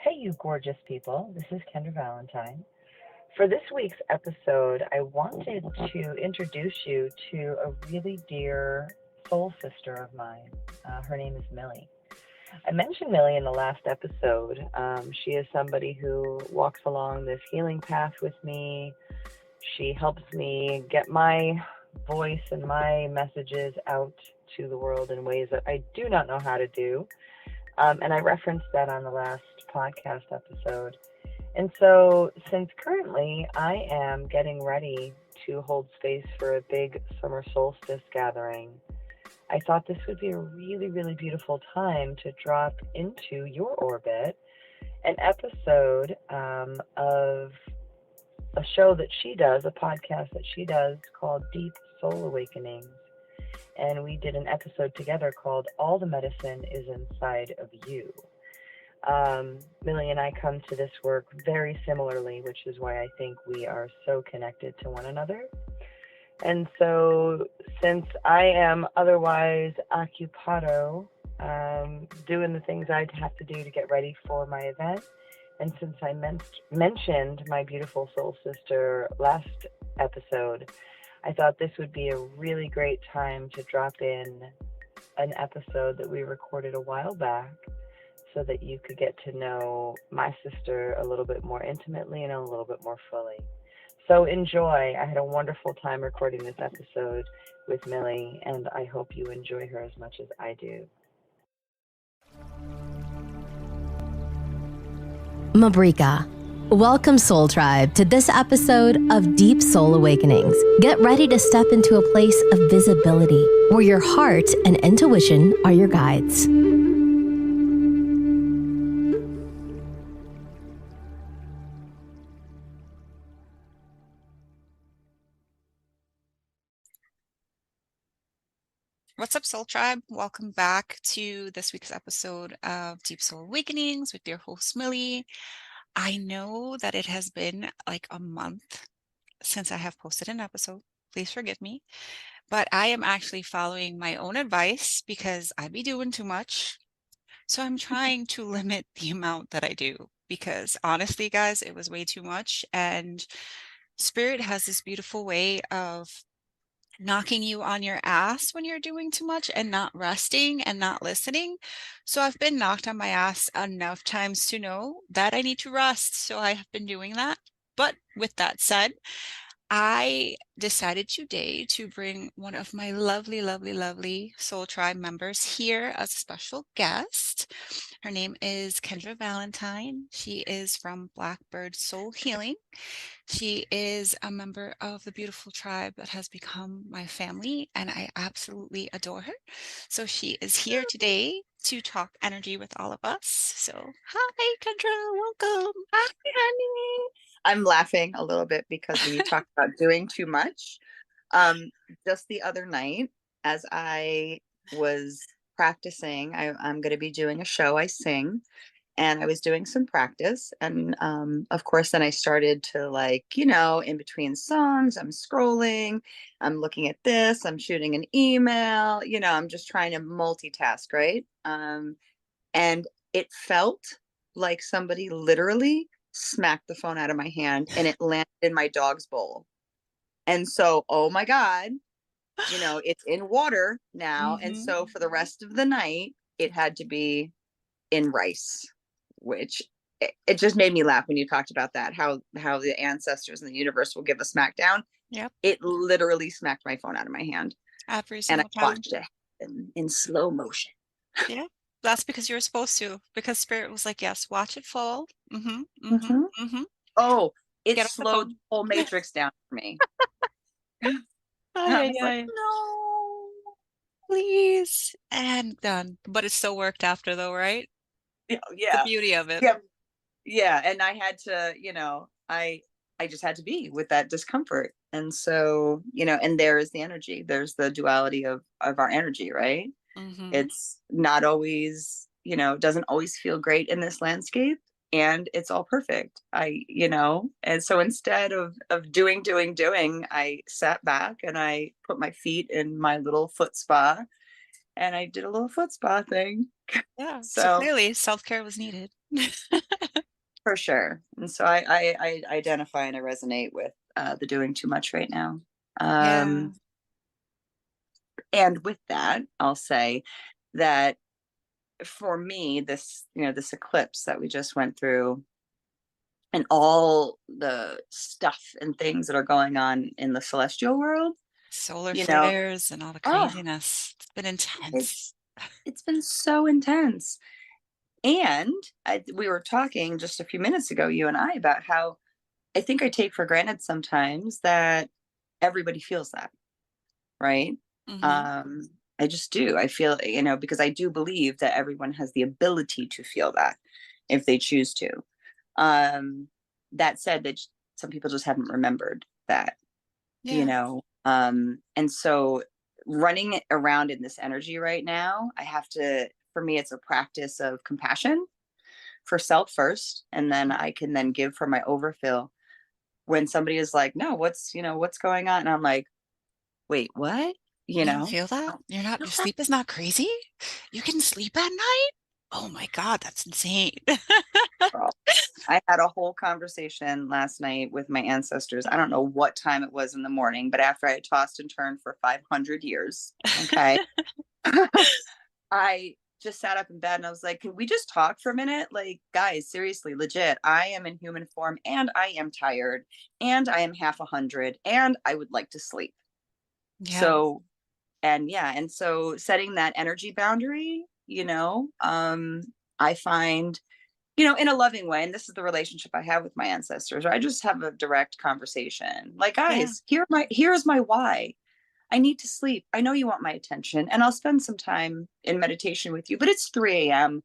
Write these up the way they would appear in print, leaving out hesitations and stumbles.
Hey, you gorgeous people. This is Kendra Valentine. For this week's episode, I wanted to introduce you to a really dear soul sister of mine. Her name is Millie. I mentioned Millie in the last episode. She is somebody who walks along this healing path with me. She helps me get my voice and my messages out to the world in ways that I do not know how to do. And I referenced that on the last podcast episode. And so, since currently I am getting ready to hold space for a big summer solstice gathering, I thought this would be a really, really beautiful time to drop into your orbit an episode of a show that she does, a podcast that she does called Deep Soul Awakenings. And we did an episode together called All the Medicine is Inside of You. Millie and I come to this work very similarly, which is why I think we are so connected to one another. And so, since I am otherwise occupado, doing the things I'd have to do to get ready for my event, and since I mentioned my beautiful soul sister last episode, I thought this would be a really great time to drop in an episode that we recorded a while back so that you could get to know my sister a little bit more intimately and a little bit more fully. So enjoy. I had a wonderful time recording this episode with Millie, and I hope you enjoy her as much as I do. Mabrika. Welcome, Soul Tribe, to this episode of Deep Soul Awakenings. Get ready to step into a place of visibility where your heart and intuition are your guides. What's up, Soul Tribe? Welcome back to this week's episode of Deep Soul Awakenings with your host, Millie. I know that it has been like a month since I have posted an episode. Please forgive me. But I am actually following my own advice because I be doing too much. So I'm trying to limit the amount that I do because honestly, guys, it was way too much. And Spirit has this beautiful way of knocking you on your ass when you're doing too much and not resting and not listening. So I've been knocked on my ass enough times to know that I need to rest. So I have been doing that. But with that said, I decided today to bring one of my lovely, lovely, lovely Soul Tribe members here as a special guest. Her name is Kendra Valentine. She is from Blackbird Soul Healing. She is a member of the beautiful tribe that has become my family, and I absolutely adore her. So she is here today to talk energy with all of us. So hi, Kendra, welcome. Hi, honey. I'm laughing a little bit because when you talk about doing too much, just the other night, as I was practicing, I'm going to be doing a show. I sing, and I was doing some practice, and of course, then I started to in between songs, I'm scrolling, I'm looking at this, I'm shooting an email, I'm just trying to multitask, right? And it felt like somebody literally smacked the phone out of my hand and it landed in my dog's bowl. And so, oh my God, it's in water now. And so for the rest of the night, it had to be in rice, which it just made me laugh when you talked about that, how the ancestors in the universe will give a smackdown. Yep. It literally smacked my phone out of my hand. Every single time. Watched it in slow motion. Yeah. That's because you were supposed to, because Spirit was like, yes, watch it fall. Oh, it slowed the whole matrix down for me. I was like, no, please. And done. But it still worked after though, right? Yeah. The beauty of it. Yeah. And I had to, I just had to be with that discomfort. And so, and there is the energy. There's the duality of our energy, right? It's not always, doesn't always feel great in this landscape, and it's all perfect. And so instead of doing, I sat back and I put my feet in my little foot spa and I did a little foot spa thing. Yeah. So clearly self-care was needed. For sure. And so I identify and I resonate with the doing too much right now. Yeah. And with that, I'll say that for me, this eclipse that we just went through and all the stuff and things that are going on in the celestial world, Solar you know, flares and all the oh, craziness. It's been intense. it's it's been so intense. And we were talking just a few minutes ago, you and I, about how I think I take for granted sometimes that everybody feels that, right? Hmm. Um, I just do. I feel, because I do believe that everyone has the ability to feel that if they choose to. Um, that said, that some people just haven't remembered that, Yeah. and so running around in this energy right now, I have to, for me, it's a practice of compassion for self first, and then I can then give for my overfill when somebody is like, no, what's going on? And I'm like, wait, what? You You don't know? feel that? Your sleep is not crazy? You can sleep at night? Oh my God, that's insane. Girl. I had a whole conversation last night with my ancestors. I don't know what time it was in the morning, but after I had tossed and turned for 500 years, okay, I just sat up in bed and I was like, can we just talk for a minute? Like, guys, seriously, legit, I am in human form and I am tired and I am half 100 and I would like to sleep. Yeah. So, and yeah, and so setting that energy boundary, I find, in a loving way, and this is the relationship I have with my ancestors, or I just have a direct conversation. Like, Yeah. guys, here's my why. I need to sleep. I know you want my attention, and I'll spend some time in meditation with you, but it's 3 a.m.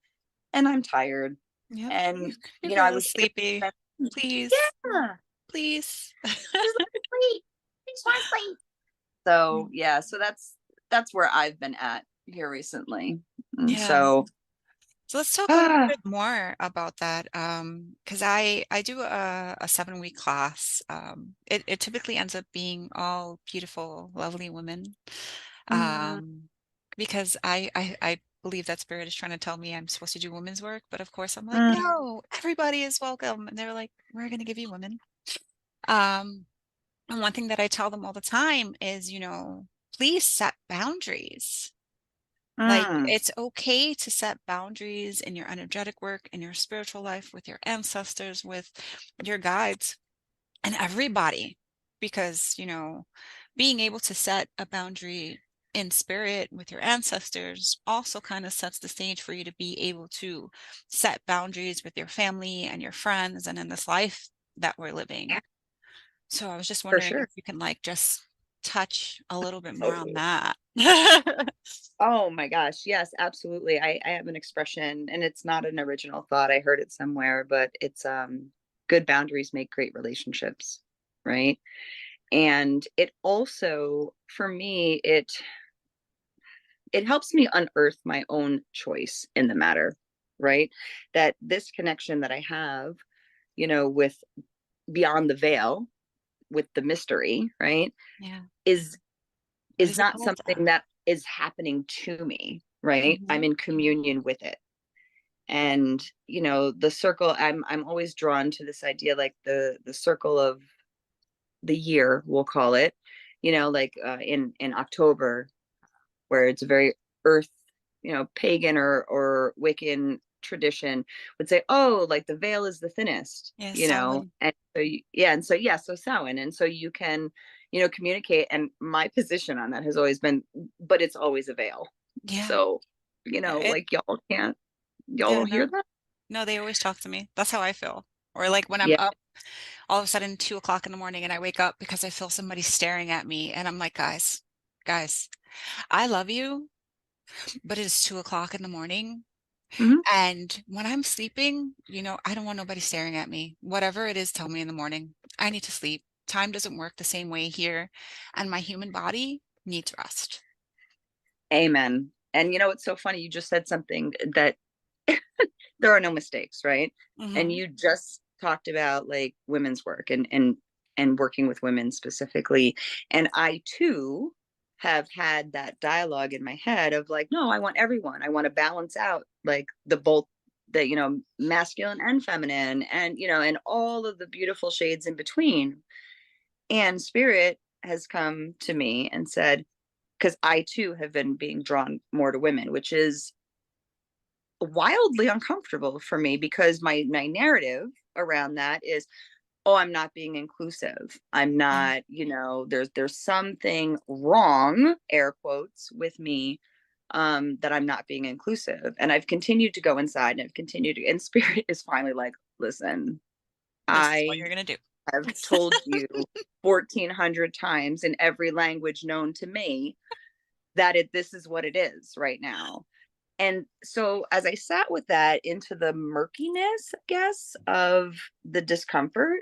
and I'm tired. Yep. And, You're a I little was able sleepy. to, Please. yeah, Please. just let me sleep. I just want to sleep. So yeah, so that's where I've been at here recently. And Yeah. so So let's talk a little ah, bit more about that. Because I do a 7-week class. It typically ends up being all beautiful, lovely women. mm, Um, because I believe that spirit is trying to tell me I'm supposed to do women's work, but of course I'm like, mm, no, everybody is welcome. And they're like, we're gonna give you women. Um, and one thing that I tell them all the time is, please set boundaries. Like, mm, it's okay to set boundaries in your energetic work, in your spiritual life, with your ancestors, with your guides, and everybody. Because, being able to set a boundary in spirit with your ancestors also kind of sets the stage for you to be able to set boundaries with your family and your friends and in this life that we're living. So I was just for wondering if sure. you can like just touch a little bit more on that. Oh my gosh, yes, absolutely. I have an expression, and it's not an original thought. I heard it somewhere, but it's good boundaries make great relationships, right? And it also, for me, it helps me unearth my own choice in the matter, right? That this connection that I have, with beyond the veil, with the mystery, right, Yeah. is What is is it not called? something that is happening to me, right? I'm Mhm. in communion with it. And the circle, I'm always drawn to this idea, like the circle of the year, we'll call it, like in October, where it's a very earth, pagan or Wiccan tradition would say, oh, like the veil is the thinnest, Yeah, Samhain. and so yeah, and so yeah, so Samhain, and so you can, communicate. And my position on that has always been, but it's always a veil. Yeah. So, It, like y'all yeah, don't hear no. that? No, they always talk to me. That's how I feel. Or like when I'm Yeah. up all of a sudden 2 o'clock in the morning and I wake up because I feel somebody staring at me and I'm like, guys, I love you, but it's 2 o'clock in the morning. Hmm. And when I'm sleeping, I don't want nobody staring at me. Whatever it is, tell me in the morning. I need to sleep. Time doesn't work the same way here, and my human body needs rest. Amen. And it's so funny, you just said something that there are no mistakes, right? And Hmm. you just talked about like women's work and working with women specifically. And I too have had that dialogue in my head of like, no, I want everyone. I want to balance out like the masculine and feminine, and and all of the beautiful shades in between. And spirit has come to me and said, because I too have been being drawn more to women, which is wildly uncomfortable for me, because my narrative around that is, oh, I'm not being inclusive, I'm not, there's something wrong, air quotes, with me, that I'm not being inclusive. And I've continued to go inside, and I've continued to, and spirit is finally like, listen, This is what I you're gonna do. have told you 1,400 times in every language known to me that this is what it is right now. And so as I sat with that into the murkiness, I guess, of the discomfort,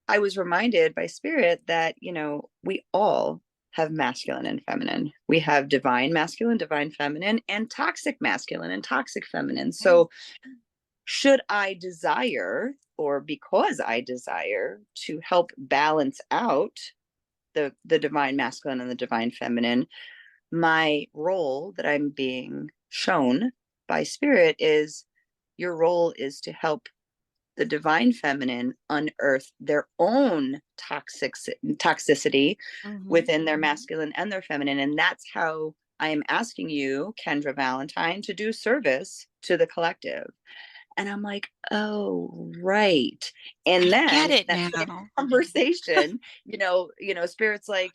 I was reminded by spirit that, we all have masculine and feminine. We have divine masculine, divine feminine, and toxic masculine and toxic feminine. So should I desire, or because I desire to help balance out the divine masculine and the divine feminine, my role that I'm being shown by spirit is, your role is to help the divine feminine unearth their own toxicity within their masculine and their feminine. And that's how I am asking you, Kendra Valentine, to do service to the collective. And I'm like, oh, right. And I then get it that now. conversation, spirit's like,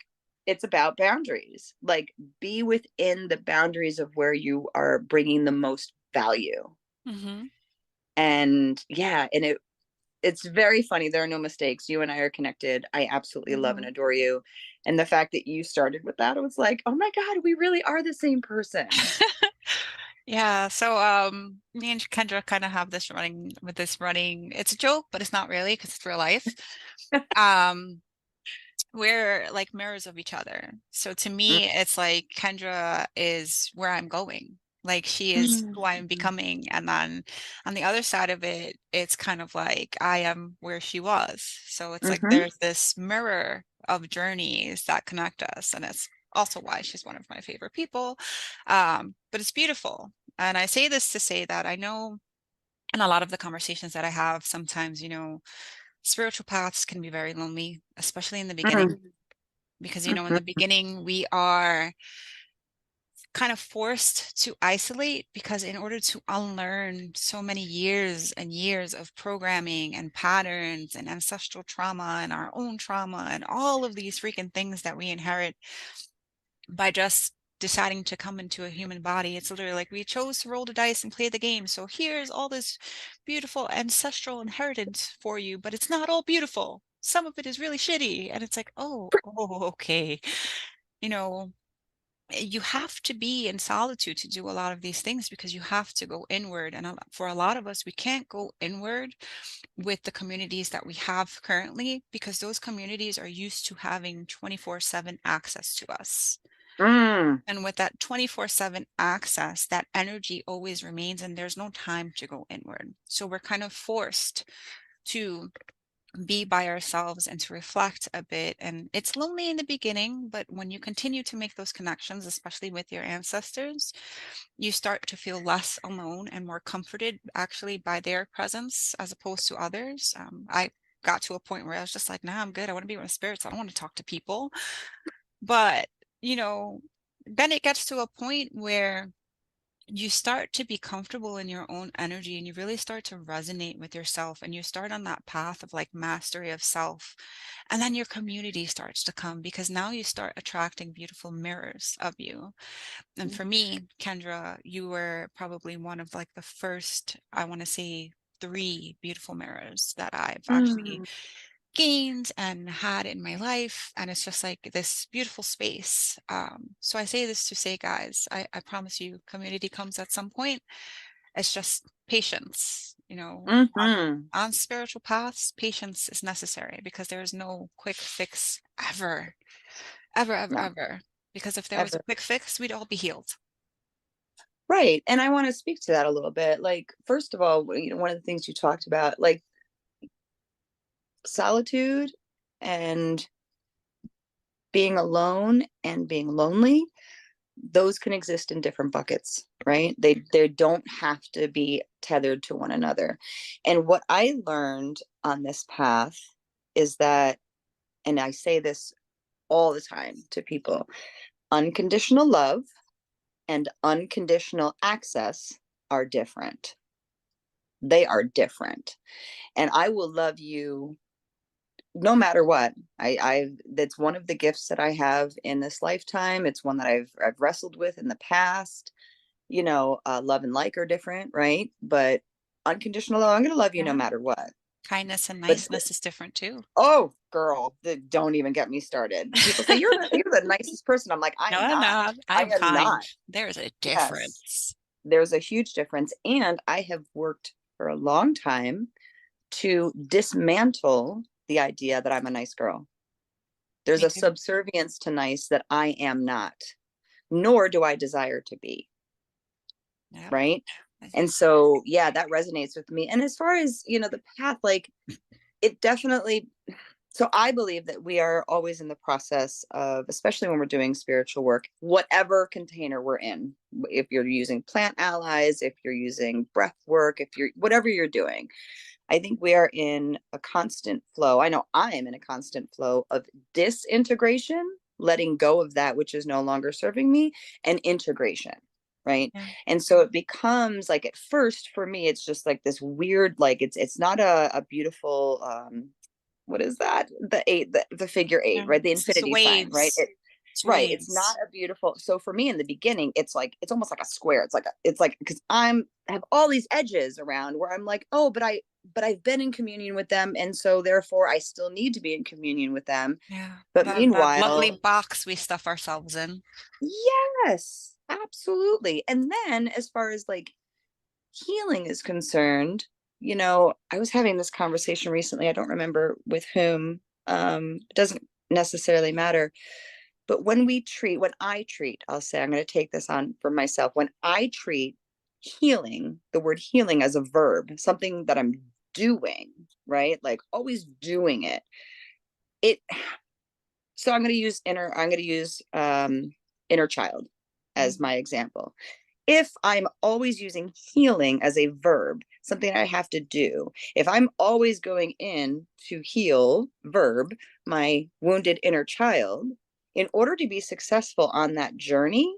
it's about boundaries. Like, be within the boundaries of where you are bringing the most value. And yeah, and it's very funny. There are no mistakes. You and I are connected. I absolutely love and adore you. And the fact that you started with that, I was like, oh my God, we really are the same person. Yeah, so me and Kendra kind of have this running, it's a joke, but it's not really, because it's real life. We're like mirrors of each other. So to me, it's like Kendra is where I'm going. Like, she is who I'm becoming. And then on the other side of it, it's kind of like I am where she was. So it's like there's this mirror of journeys that connect us. And it's also why she's one of my favorite people. But it's beautiful. And I say this to say that I know in a lot of the conversations that I have, sometimes, spiritual paths can be very lonely, especially in the beginning. Because, in the beginning, we are kind of forced to isolate, because in order to unlearn so many years and years of programming and patterns and ancestral trauma and our own trauma and all of these freaking things that we inherit by just deciding to come into a human body, it's literally like we chose to roll the dice and play the game. So here's all this beautiful ancestral inheritance for you, but it's not all beautiful. Some of it is really shitty. And it's like, oh, okay. You have to be in solitude to do a lot of these things, because you have to go inward. And for a lot of us, we can't go inward with the communities that we have currently, because those communities are used to having 24/7 access to us. And with that 24/7 access, that energy always remains, and there's no time to go inward. So we're kind of forced to be by ourselves and to reflect a bit. And it's lonely in the beginning, but when you continue to make those connections, especially with your ancestors, you start to feel less alone and more comforted actually by their presence as opposed to others. I got to a point where I was just like, nah, I'm good. I want to be with spirits. I don't want to talk to people. But, then it gets to a point where you start to be comfortable in your own energy, and you really start to resonate with yourself, and you start on that path of like mastery of self. And then your community starts to come, because now you start attracting beautiful mirrors of you. And for me, Kendra, you were probably one of like the first, I want to say, 3 beautiful mirrors that I've actually gained and had in my life. And it's just like this beautiful space. So I say this to say, guys, I promise you, community comes at some point. It's just patience, on spiritual paths. Patience is necessary, because there is no quick fix ever, ever, ever, No, ever. Because if there was a quick fix, we'd all be healed. Right. And I want to speak to that a little bit. Like, first of all, one of the things you talked about, like solitude and being alone and being lonely, those can exist in different buckets, right? They don't have to be tethered to one another. And what I learned on this path is that, and I say this all the time to people, unconditional love and unconditional access are different. They are different. And I will love you no matter what. That's one of the gifts that I have in this lifetime. It's one that I've wrestled with in the past. Love and like are different, right? But unconditional love, I'm going to love you no matter what. Kindness and But niceness is different too. oh, girl, don't even get me started. People say you're the nicest person. I'm like, I am not. No, I I'm am kind. not. There's a Yes, difference. there's a huge difference. And I have worked for a long time to dismantle the idea that I'm a nice girl. There's a subservience to nice that I am not, nor do I desire to be. Yep. Right. And so, yeah, that resonates with me. And as far as, the path, like it definitely, so I believe that we are always in the process of, especially when we're doing spiritual work, whatever container we're in, if you're using plant allies, if you're using breath work, whatever you're doing, I think we are in a constant flow. I know I am in a constant flow of disintegration, letting go of that which is no longer serving me, and integration. Right. Yeah. And so it becomes like, at first for me, it's just like this weird, like it's not a beautiful, what is that? The figure eight, right? The infinity sign, right? Right. It's not a beautiful. So for me in the beginning, it's almost like a square. It's like, because I have all these edges around where I'm like, oh, but I've been in communion with them. And so therefore I still need to be in communion with them. Yeah. But meanwhile, that lovely box we stuff ourselves in. Yes, absolutely. And then as far as like healing is concerned, I was having this conversation recently. I don't remember with whom. It doesn't necessarily matter. But when I treat, I'll say, I'm going to take this on for myself. When I treat healing, the word healing as a verb, something that I'm doing, right? Like always doing it. So I'm going to use inner child as my example. If I'm always using healing as a verb, something I have to do, if I'm always going in to heal, verb, my wounded inner child, in order to be successful on that journey,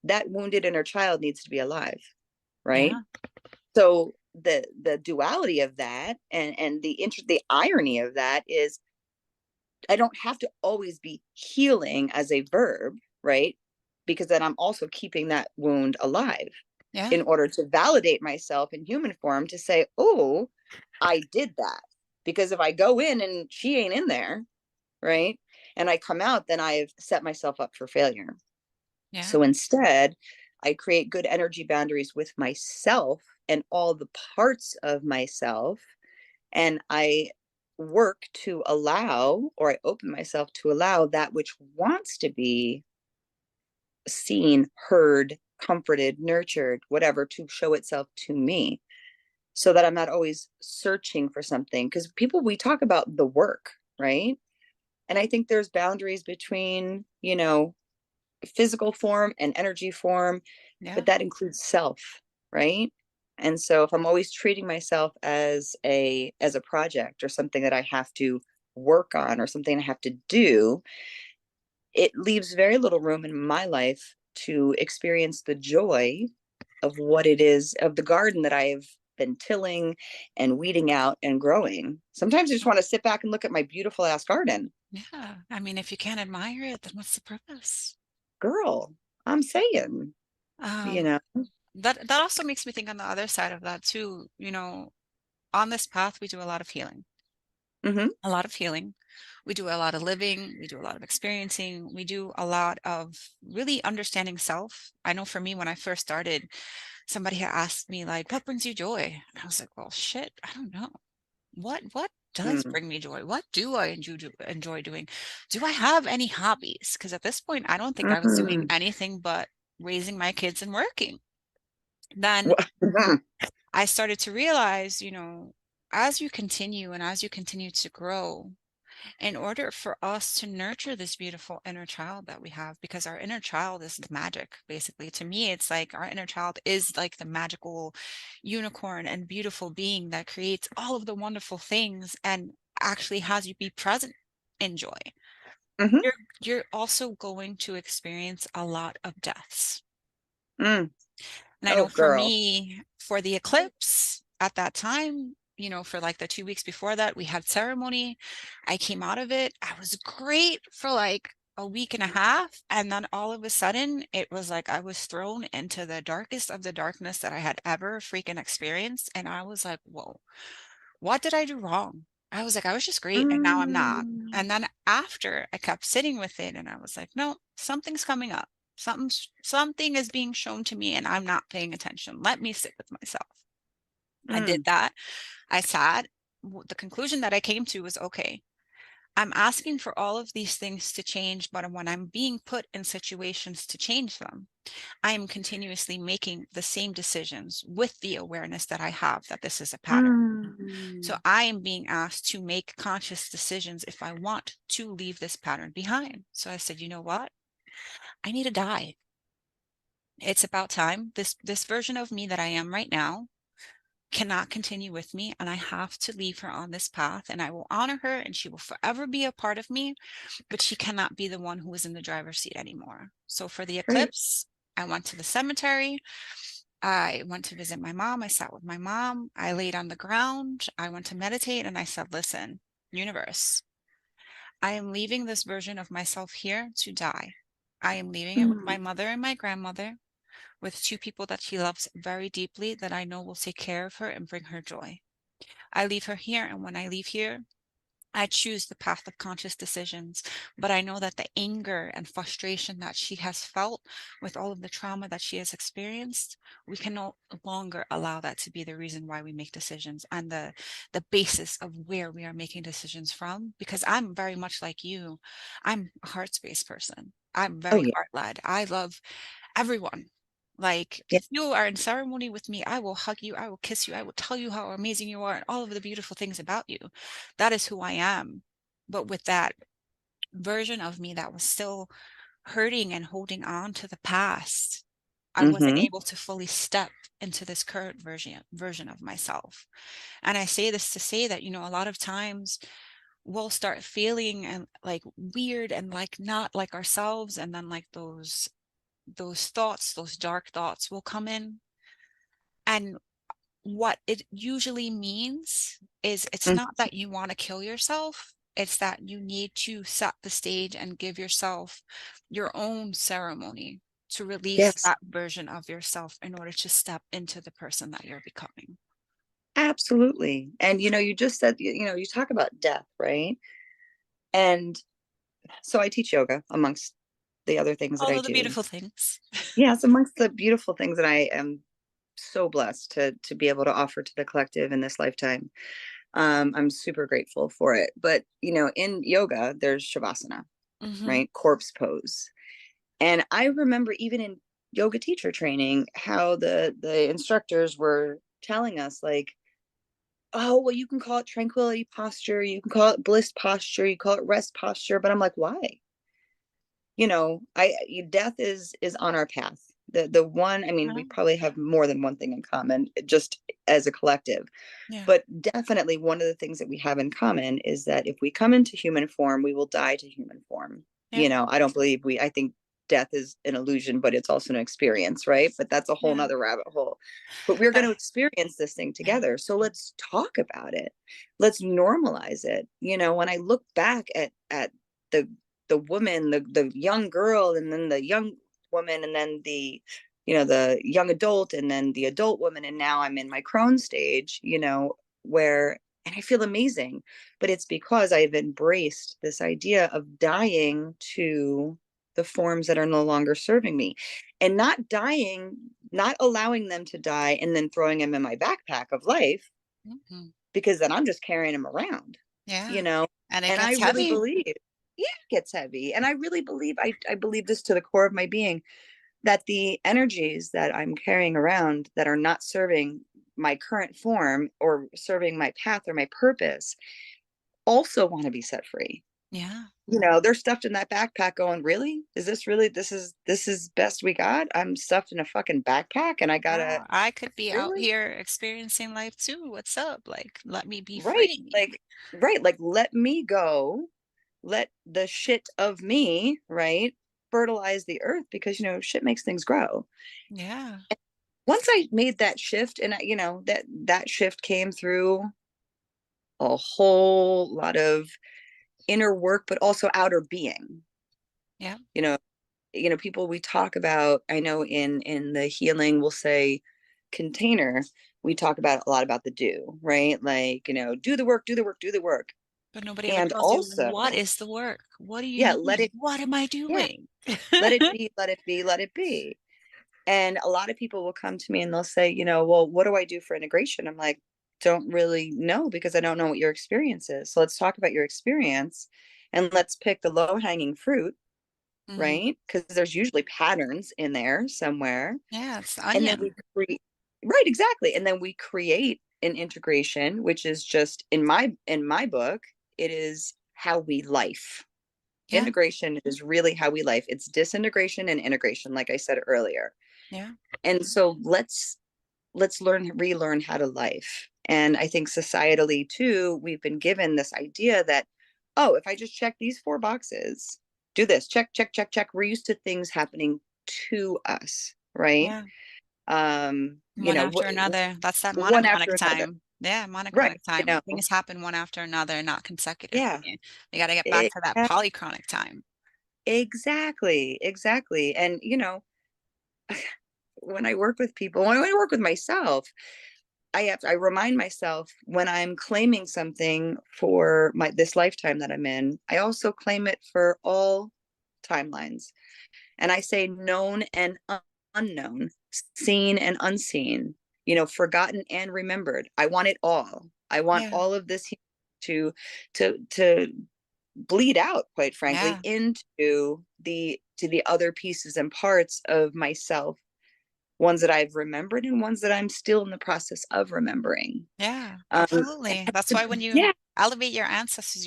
that wounded inner child needs to be alive, right? Yeah. So the duality of that and the irony of that is I don't have to always be healing as a verb, right? Because then I'm also keeping that wound alive in order to validate myself in human form to say, oh, I did that. Because if I go in and she ain't in there, right? And I come out, then I've set myself up for failure. Yeah. So instead, I create good energy boundaries with myself and all the parts of myself. And I work to allow, or I open myself to allow that which wants to be seen, heard, comforted, nurtured, whatever, to show itself to me, so that I'm not always searching for something. Because we talk about the work, right? And I think there's boundaries between, physical form and energy form, but that includes self, right? And so if I'm always treating myself as a project or something that I have to work on or something I have to do, it leaves very little room in my life to experience the joy of what it is, of the garden that I've been tilling and weeding out and growing. Sometimes I just want to sit back and look at my beautiful ass garden. Yeah. I mean, if you can't admire it, then what's the purpose? Girl, I'm saying, that also makes me think on the other side of that too, on this path, we do a lot of healing. Mm-hmm. A lot of healing. We do a lot of living. We do a lot of experiencing. We do a lot of really understanding self. I know for me, when I first started, somebody had asked me like, what brings you joy? And I was like, well, shit, I don't know. What does bring me joy? What do I enjoy doing? Do I have any hobbies? Because at this point, I don't think I was doing anything but raising my kids and working. Then I started to realize, as you continue and as you continue to grow, in order for us to nurture this beautiful inner child that we have, because our inner child is the magic, basically. To me, it's like our inner child is like the magical unicorn and beautiful being that creates all of the wonderful things and actually has you be present in joy. Mm-hmm. You're also going to experience a lot of deaths. Mm. And I Oh, know for girl. me, for the eclipse at that time, you know, for like the 2 weeks before that, we had ceremony. I came out of it. I was great for like a week and a half. And then all of a sudden, it was like I was thrown into the darkest of the darkness that I had ever freaking experienced. And I was like, whoa, what did I do wrong? I was like, I was just great. And now I'm not. Mm. And then after I kept sitting with it and I was like, no, something's coming up. Something is being shown to me and I'm not paying attention. Let me sit with myself. I did Mm. that. I sat. The conclusion that I came to was, okay, I'm asking for all of these things to change, but when I'm being put in situations to change them, I am continuously making the same decisions with the awareness that I have that this is a pattern. So Mm. I am being asked to make conscious decisions if I want to leave this pattern behind. So I said, you know what? I need to die. It's about time. This version of me that I am right now cannot continue with me, and I have to leave her on this path, and I will honor her and she will forever be a part of me, but she cannot be the one who is in the driver's seat anymore. So for the Right. eclipse, I went to the cemetery. I went to visit my mom. I sat with my mom. I laid on the ground. I went to meditate and I said, listen, universe, I am leaving this version of myself here to die. I am leaving it with Mm. my mother and my grandmother, with two people that she loves very deeply that I know will take care of her and bring her joy. I leave her here, and when I leave here, I choose the path of conscious decisions, but I know that the anger and frustration that she has felt with all of the trauma that she has experienced, we can no longer allow that to be the reason why we make decisions and the basis of where we are making decisions from. Because I'm very much like you. I'm a heart space person. I'm Oh, very yeah. heart led. I love everyone. Like, Yeah. if you are in ceremony with me, I will hug you, I will kiss you, I will tell you how amazing you are and all of the beautiful things about you. That is who I am. But with that version of me that was still hurting and holding on to the past, I wasn't Mm-hmm. able to fully step into this current version of myself. And I say this to say that, you know, a lot of times we'll start feeling and like weird and like not like ourselves, and then like those thoughts, those dark thoughts will come in. And what it usually means is it's Mm. not that you want to kill yourself. It's that you need to set the stage and give yourself your own ceremony to release Yes, that version of yourself in order to step into the person that you're becoming. absolutely. And you just said, you talk about death, right? And so I teach yoga amongst the other things that All I of the do. beautiful things. Yeah, it's amongst the beautiful things that I am so blessed to be able to offer to the collective in this lifetime. I'm super grateful for it. But in yoga, there's shavasana, Hmm. right? Corpse pose. And I remember even in yoga teacher training, how the instructors were telling us like, oh, well, you can call it tranquility posture, you can call it bliss posture, you call it rest posture, but I'm like, why? I death is on our path. The one, I mean, we Yeah. probably have more than one thing in common, just as a collective. Yeah. But definitely one of the things that we have in common is that if we come into human form, we will die to human form. Yeah. I don't believe I think death is an illusion, but it's also an experience, right? But that's a whole Yeah. nother rabbit hole. But we're going But to experience this thing yeah. together. So let's talk about it. Let's normalize it. When I look back at the woman, the young girl, and then the young woman, and then the young adult, and then the adult woman, and now I'm in my crone stage, where and I feel amazing, but it's because I've embraced this idea of dying to the forms that are no longer serving me, and not dying, not allowing them to die and then throwing them in my backpack of life, Hmm. because then I'm just carrying them around, you Yeah. know. And it And I gets really heavy. believe, yeah, it gets heavy. And I really believe, I believe this to the core of my being, that the energies that I'm carrying around that are not serving my current form or serving my path or my purpose, also want to be set free. Yeah. You know, they're stuffed in that backpack going, really? Is this really, this is best we got? I'm stuffed in a fucking backpack and I gotta, Yeah. I could be out really? here experiencing life too. What's up? Like, let me be Right. free. Like, right. Like, let me go. Let the shit of me, right, fertilize the earth, because, you know, shit makes things grow. Yeah. And once I made that shift, and you know, that shift came through a whole lot of inner work, but also outer being. Yeah. You know, people we talk about, I know in the healing, we'll say container, we talk about a lot about the do, right? Like, you know, do the work, do the work, do the work. But nobody ever And tells you, also, what is the work? What do you yeah, let need? it, What am I yeah, doing? let it be, let it be, let it be. And a lot of people will come to me and they'll say, you know, well, what do I do for integration? I'm like, don't really know, because I don't know what your experience is. So let's talk about your experience and let's pick the low hanging fruit, Hmm. right? Because there's usually patterns in there somewhere. Yeah, it's the And then onion. we create, right, exactly. And then we create an integration, which is just in my book, it is how we life. Yeah. Integration is really how we life. It's disintegration and integration, like I said earlier. Yeah. And so let's relearn how to life. And I think societally too, we've been given this idea that, oh, if I just check these 4 boxes, do this, check, check, check, check. We're used to things happening to us, right? Yeah. You One know, after another. That's that one monochronic after another. time. Yeah, Right. monochronic You time. know, Things happen one after another, not consecutively. yeah. We got to get back to that Exactly. polychronic time. Exactly. Exactly. And, you know, when I work with people, when I work with myself, I remind myself, when I'm claiming something for this lifetime that I'm in, I also claim it for all timelines. And I say known and unknown, seen and unseen, you know, forgotten and remembered. I want it all. I want Yeah. all of this to bleed out, quite frankly, Yeah. into the other pieces and parts of myself, ones that I've remembered and ones that I'm still in the process of remembering. Yeah, Um, absolutely. That's why when you yeah, you elevate your ancestors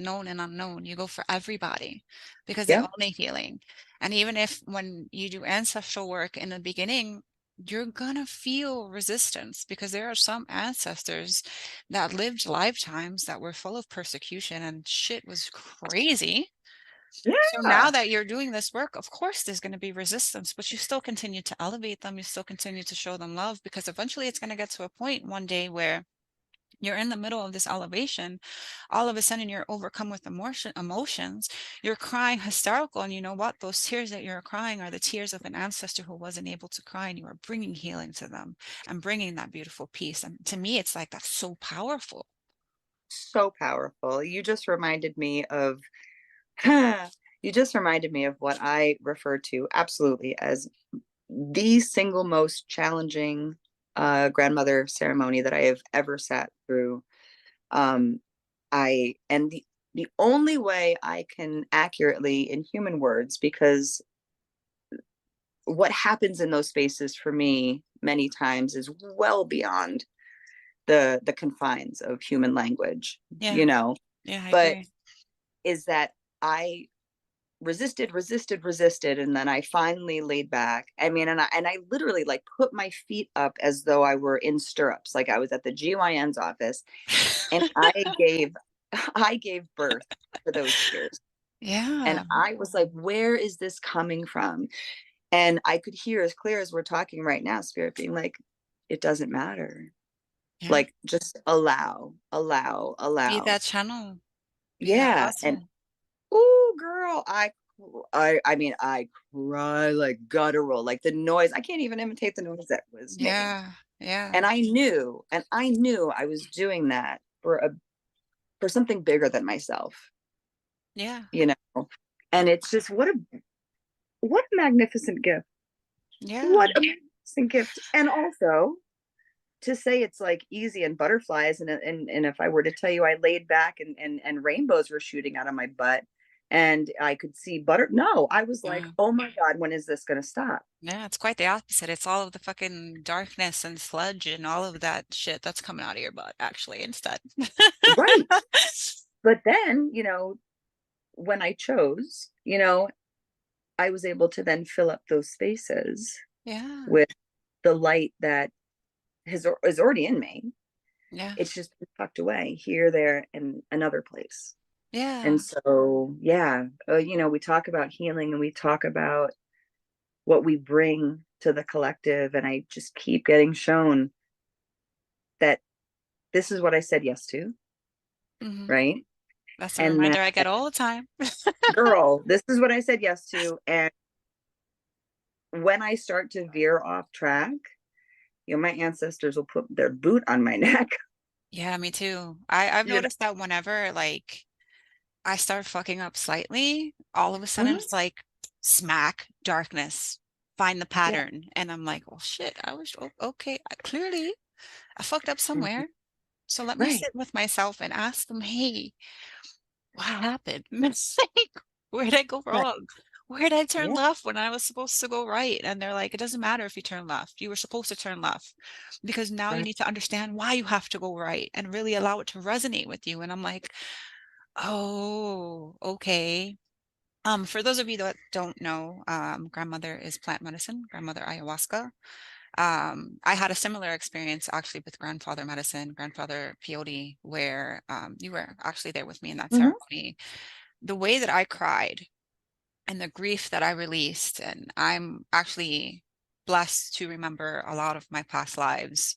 known and unknown. You go for everybody because they yeah, all need healing. And even if when you do ancestral work in the beginning, you're gonna feel resistance because there are some ancestors that lived lifetimes that were full of persecution and shit was crazy. So yeah, now that you're doing this work, of course there's going to be resistance, but you still continue to elevate them. You still continue to show them love because eventually it's going to get to a point one day where you're in the middle of this elevation. All of a sudden you're overcome with emotions. You're crying hysterical. And you know what? Those tears that you're crying are the tears of an ancestor who wasn't able to cry. And you are bringing healing to them and bringing that beautiful peace. And to me, it's like that's so powerful. so powerful. You just reminded me of what I refer to absolutely as the single most challenging grandmother ceremony that I have ever sat through. Um, and the only way I can accurately, in human words, because what happens in those spaces for me many times is well beyond the confines of human language, Yeah. you know, Yeah, I but agree. is that I resisted, and then I finally laid back. I mean, and I literally like put my feet up as though I were in stirrups, like I was at the GYN's office, and I gave birth to those tears. And Yeah. I was like, where is this coming from? And I could hear, as clear as we're talking right now, spirit being like, it doesn't matter. Yeah. Like, just allow, allow, Be allow. that channel. Be that Yeah. And vessel. oh girl, I mean, I cry like guttural, like the noise. I can't even imitate the noise that was made. Yeah. Yeah. And I knew I was doing that for something bigger than myself, Yeah. you know. And it's just what a magnificent gift. Yeah. What a magnificent gift. And also, to say it's like easy and butterflies, and if I were to tell you I laid back and rainbows were shooting out of my butt, and I could see butter. No, I was like, Yeah. oh my God, when is this going to stop? Yeah, it's quite the opposite. It's all of the fucking darkness and sludge and all of that shit that's coming out of your butt, actually, instead. Right. But then, when I chose, I was able to then fill up those spaces Yeah. with the light that is already in me. Yeah. It's just been tucked away here, there, and another place. Yeah. And so, yeah, we talk about healing and we talk about what we bring to the collective. And I just keep getting shown that this is what I said yes to, Hmm. right? That's a And reminder I that, get all the time. girl, this is what I said yes to. And when I start to veer off track, my ancestors will put their boot on my neck. Yeah, me too. I've you know? noticed that whenever like I start fucking up slightly, all of a sudden Mhm. it's like smack, darkness, find the Yeah. pattern. And I'm like, well, shit, okay. Clearly, I fucked up Mhm. somewhere. So let me Right. sit with myself and ask them, hey, what happened? It's like, where did I go Right. wrong? Where did I turn Yeah. left when I was supposed to go right? And they're like, it doesn't matter if you turn left. You were supposed to turn left because now you Right. need to understand why you have to go right and really allow it to resonate with you. And I'm like, oh, okay. For those of you that don't know, grandmother is plant medicine, grandmother ayahuasca. I had a similar experience actually with grandfather medicine, grandfather peyote, where you were actually there with me in that Mhm. ceremony. The way that I cried and the grief that I released, and I'm actually blessed to remember a lot of my past lives.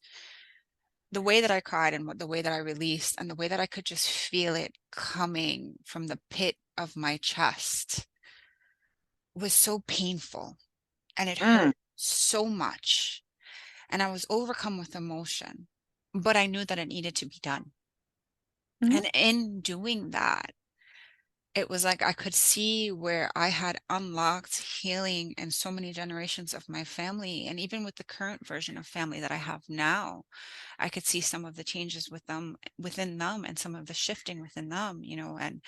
The way that I cried and the way that I released and the way that I could just feel it coming from the pit of my chest was so painful and it Mm. hurt so much. And I was overcome with emotion, but I knew that it needed to be done. Mhm. And in doing that, it was like I could see where I had unlocked healing in so many generations of my family. And even with the current version of family that I have now, I could see some of the changes within them and some of the shifting within them, and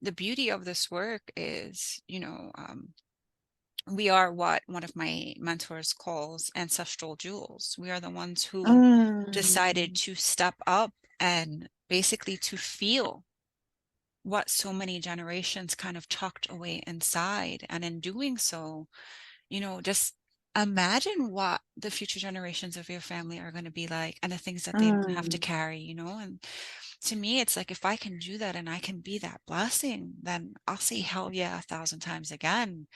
the beauty of this work is, we are what one of my mentors calls ancestral jewels. We are the ones who decided Mm. to step up and basically to feel what so many generations kind of tucked away inside. And in doing so, just imagine what the future generations of your family are going to be like and the things that they don't have to Mm. carry, and to me, it's like if I can do that and I can be that blessing, then I'll say hell yeah 1,000 times again.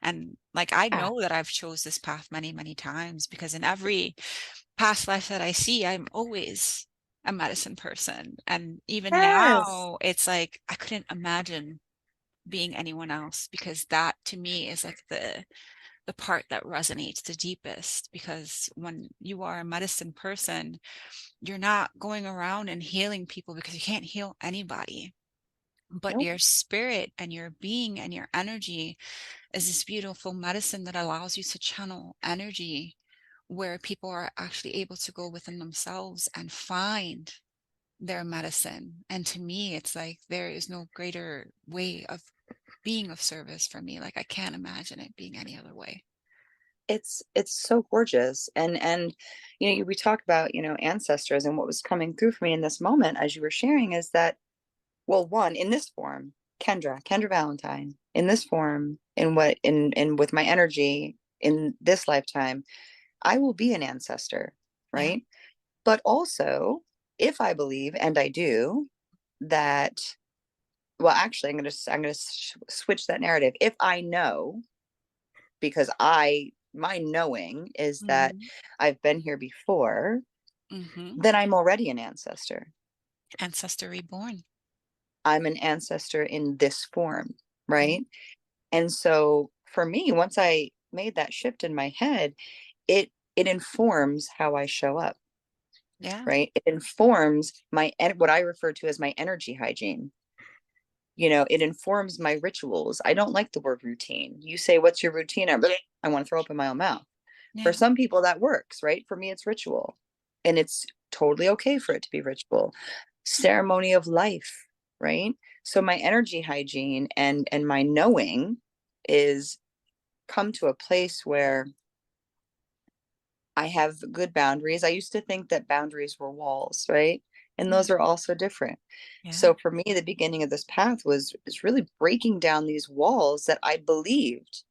And like I Yeah. know that I've chose this path many, many times because in every past life that I see, I'm always a medicine person. And even Yes. now, it's like I couldn't imagine being anyone else because that to me is like the part that resonates the deepest because when you are a medicine person, you're not going around and healing people because you can't heal anybody. But Nope. your spirit and your being and your energy is this beautiful medicine that allows you to channel energy where people are actually able to go within themselves and find their medicine. And to me, it's like there is no greater way of being of service for me. Like I can't imagine it being any other way. It's so gorgeous. And we talk about, ancestors, and what was coming through for me in this moment as you were sharing is that, well, one, in this form, Kendra Valentine, in this form, in with my energy in this lifetime, I will be an ancestor, Yeah. right? But also, if I believe, and I do, that, well, actually, I'm gonna switch that narrative. If I know, because my knowing is that Mm-hmm. I've been here before, Mm-hmm. then I'm already an ancestor. Ancestor reborn. I'm an ancestor in this form, Yeah. right? And so for me, once I made that shift in my head, it informs how I show up, Yeah. right? It informs what I refer to as my energy hygiene. It informs my rituals. I don't like the word routine. You say, what's your routine? I want to throw up in my own mouth. For Yeah. some people that works, right? For me, it's ritual. And it's totally okay for it to be ritual. Ceremony of life. right? So my energy hygiene and my knowing is come to a place where I have good boundaries. I used to think that boundaries were walls, right? And those are also different. Yeah. So for me, the beginning of this path was really breaking down these walls that I believed,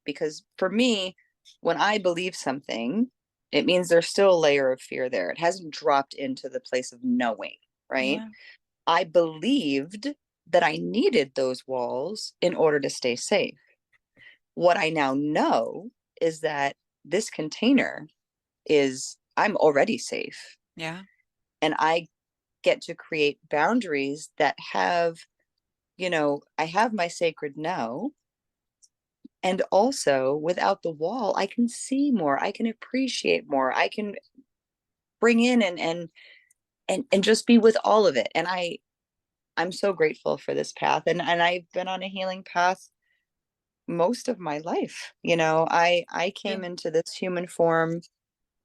because for me, when I believe something, it means there's still a layer of fear there. It hasn't dropped into the place of knowing, right? Yeah. I believed that I needed those walls in order to stay safe. What I now know is that this container I'm already safe, Yeah. and I get to create boundaries that I have my sacred no. And also without the wall, I can see more, I can appreciate more, I can bring in and just be with all of it. And I'm so grateful for this path. And I've been on a healing path most of my life. I Yeah. came into this human form,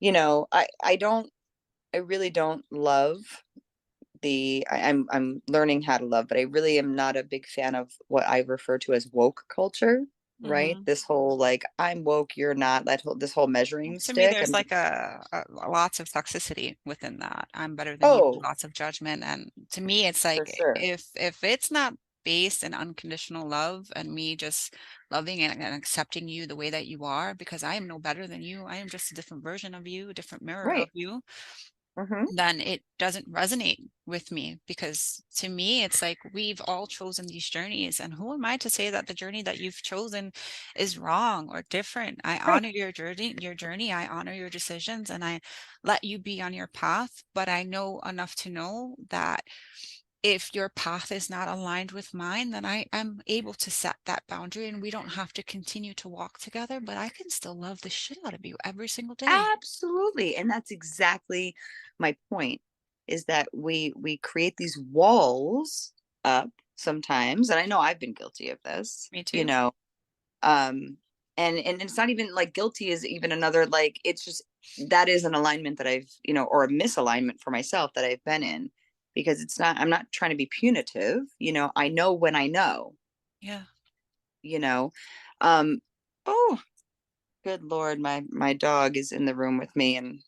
I really don't love I'm learning how to love, but I really am not a big fan of what I refer to as woke culture, right? Mm-hmm. This whole like I'm woke, you're not, this whole measuring To me, stick. there's I'm just, like lots of toxicity within that. I'm better than you, oh, lots of judgment. And to me, it's for like sure. if it's not based in unconditional love and me just loving and accepting you the way that you are, because I am no better than you. I am just a different version of you, a different mirror of Right. you. Mm-hmm. Then it doesn't resonate with me, because to me it's like we've all chosen these journeys, and who am I to say that the journey that you've chosen is wrong or different? I Right. honor your journey, I honor your decisions, and I let you be on your path. But I know enough to know that if your path is not aligned with mine, then I am able to set that boundary, and we don't have to continue to walk together, but I can still love the shit out of you every single day. Absolutely. And that's exactly my point, is that we create these walls up sometimes. And I know I've been guilty of this, Me too. um and it's not even like guilty is even another, like, it's just that is an alignment that I've, or a misalignment for myself that I've been in, because I'm not trying to be punitive. I know when I know, Yeah. you know um oh, good Lord, my dog is in the room with me, and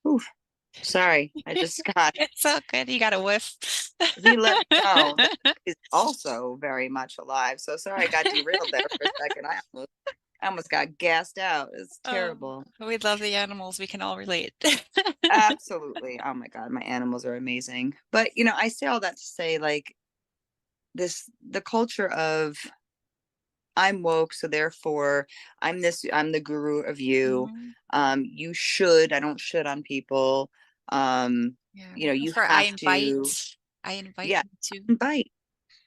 oof, sorry, I just got, It's so good. You got a whiff. he let me know that he's also very much alive. So sorry, I got derailed there for a second. I almost got gassed out. It's Oh, terrible. we love the animals. We can all relate. Absolutely. Oh my God, my animals are amazing. But I say all that to say, like, the culture of I'm woke, so therefore I'm the guru of you. Mhm. You should, I don't should on people. Yeah. You For have to, I invite yeah, you to. invite,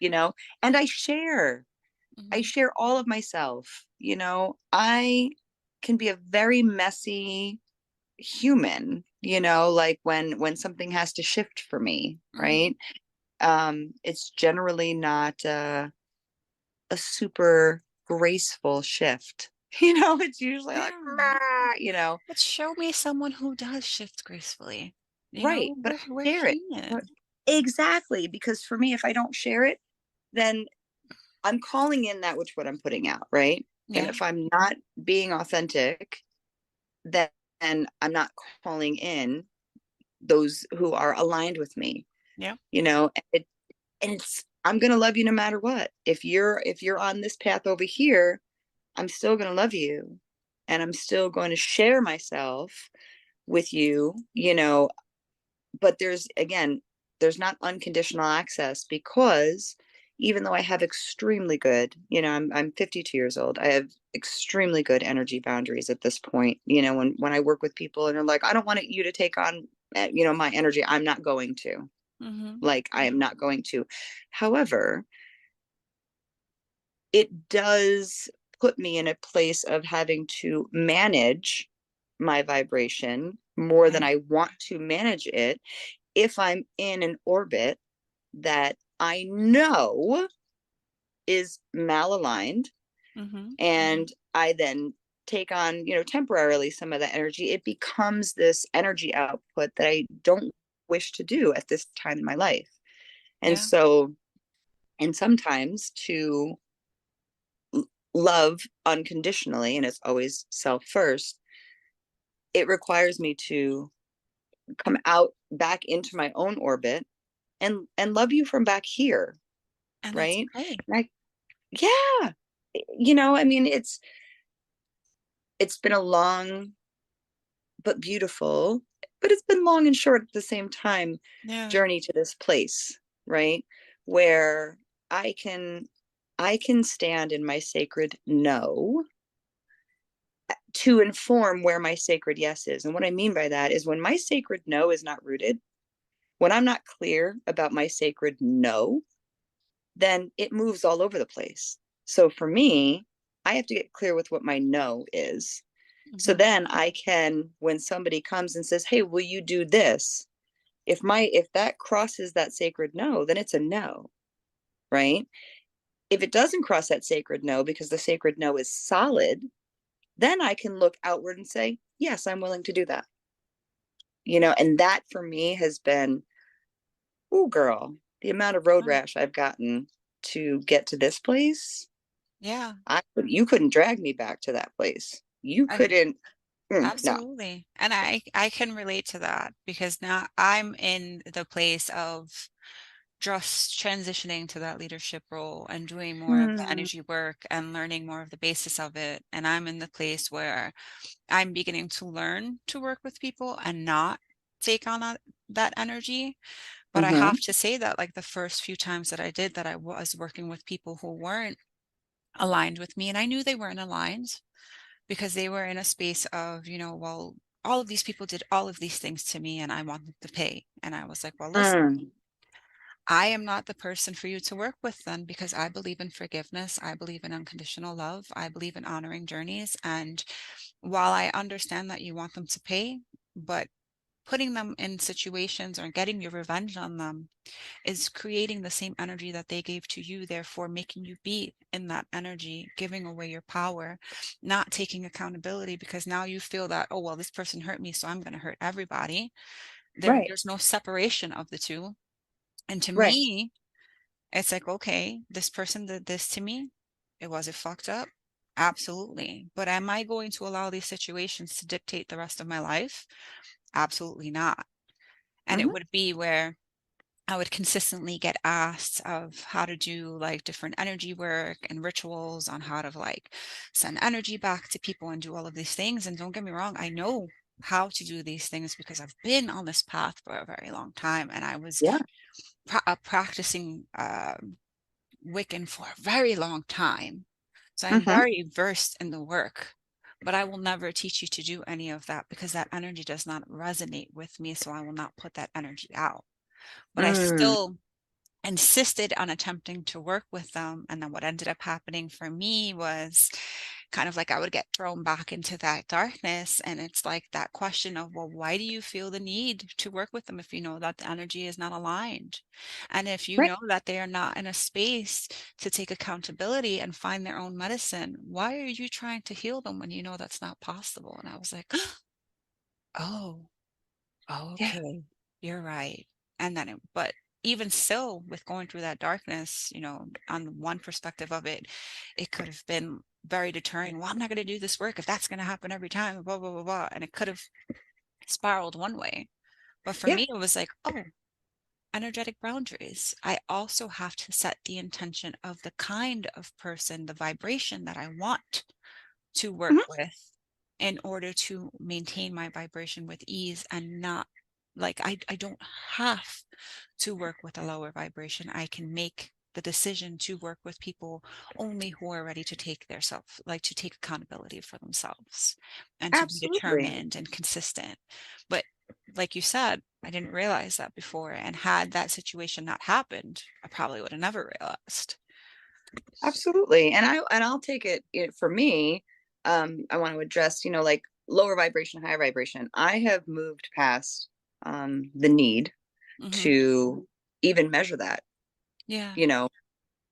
and I Mhm. share all of myself. I can be a very messy human, like when something has to shift for me, Mhm. right? It's generally not a super graceful shift. It's usually like, Yeah. "Meh," But show me someone who does shift gracefully. right. But We're I share it. human. Exactly. Because for me, if I don't share it, then I'm calling in that which what I'm putting out, right? And Yeah. if I'm not being authentic, then I'm not calling in those who are aligned with me. Yeah. And it's I'm gonna love you no matter what. If you're on this path over here, I'm still gonna love you, and I'm still going to share myself with you. But there's not unconditional access, because even though I have extremely good, I'm 52 years old. I have extremely good energy boundaries at this point. When I work with people and they're like, I don't want you to take on, my energy. I'm not going to. Mhm. Like, I am not going to. However, it does put me in a place of having to manage my vibration more Yeah. than I want to manage it if I'm in an orbit that I know is malaligned, Mhm. and I then take on, temporarily some of that energy. It becomes this energy output that I don't wish to do at this time in my life. And Yeah. so, and sometimes to love unconditionally, and it's always self first, it requires me to come out back into my own orbit and love you from back here, And that's right? okay. And yeah, I mean, it's been a long but beautiful, but it's been long and short at the same time Yeah. journey to this place, right? Where I can I can stand in my sacred no to inform where my sacred yes is. And what I mean by that is when my sacred no is not rooted, when I'm not clear about my sacred no, then it moves all over the place. So for me, I have to get clear with what my no is. So Hmm. then I can, when somebody comes and says, "Hey, will you do this?" If that crosses that sacred no, then it's a no, right? If it doesn't cross that sacred no because the sacred no is solid, then I can look outward and say, "Yes, I'm willing to do that." And that for me has been, oh girl, the amount of road Oh, rash I've gotten to get to this place. yeah. You couldn't drag me back to that place. You And couldn't. No. absolutely. And I can relate to that because now I'm in the place of just transitioning to that leadership role and doing more of the Mm, energy work and learning more of the basis of it. And I'm in the place where I'm beginning to learn to work with people and not take on that energy. But I mm-hmm, have to say that like the first few times that I did that, I was working with people who weren't aligned with me, and I knew they weren't aligned because they were in a space of, well, all of these people did all of these things to me and I want them to pay. And I was like, well, listen, mm, I am not the person for you to work with then because I believe in forgiveness. I believe in unconditional love. I believe in honoring journeys. And while I understand that you want them to pay, but putting them in situations or getting your revenge on them is creating the same energy that they gave to you, therefore making you be in that energy, giving away your power, not taking accountability because now you feel that, oh, well, this person hurt me, so I'm going to hurt everybody. right, There's no separation of the two. And to right. me, it's like, okay, this person did this to me. Was it fucked up? Absolutely. But am I going to allow these situations to dictate the rest of my life? Absolutely not. And it Mm-hmm, would be where I would consistently get asked of how to do like different energy work and rituals on how to like send energy back to people and do all of these things. And don't get me wrong, I know how to do these things because I've been on this path for a very long time and I was yeah. practicing Wiccan for a very long time. So I'm Mm-hmm, very versed in the work, but I will never teach you to do any of that because that energy does not resonate with me. So I will not put that energy out. But I mm, still insisted on attempting to work with them. And then what ended up happening for me was kind of like I would get thrown back into that darkness. And it's like that question of, well, why do you feel the need to work with them if you know that the energy is not aligned? And if you right. know that they are not in a space to take accountability and find their own medicine, why are you trying to heal them when you know that's not possible? And I was like, oh, Yeah. okay, you're right. And then but even still, with going through that darkness, on one perspective of it, it could have been very deterring. Well, I'm not going to do this work if that's going to happen every time, blah, blah, blah, blah. And it could have spiraled one way. But for Yeah. me, it was like, oh, energetic boundaries. I also have to set the intention of the kind of person, the vibration that I want to work Mm-hmm, with in order to maintain my vibration with ease and not like I don't have to work with a lower vibration. I can make the decision to work with people only who are ready to take their self, like to take accountability for themselves and to be absolutely. determined and consistent. But like you said, I didn't realize that before. And had that situation not happened, I probably would have never realized. Absolutely. And I'll take it for me. I want to address, like lower vibration, higher vibration. I have moved past the need Hmm. to even measure that. Yeah. You know,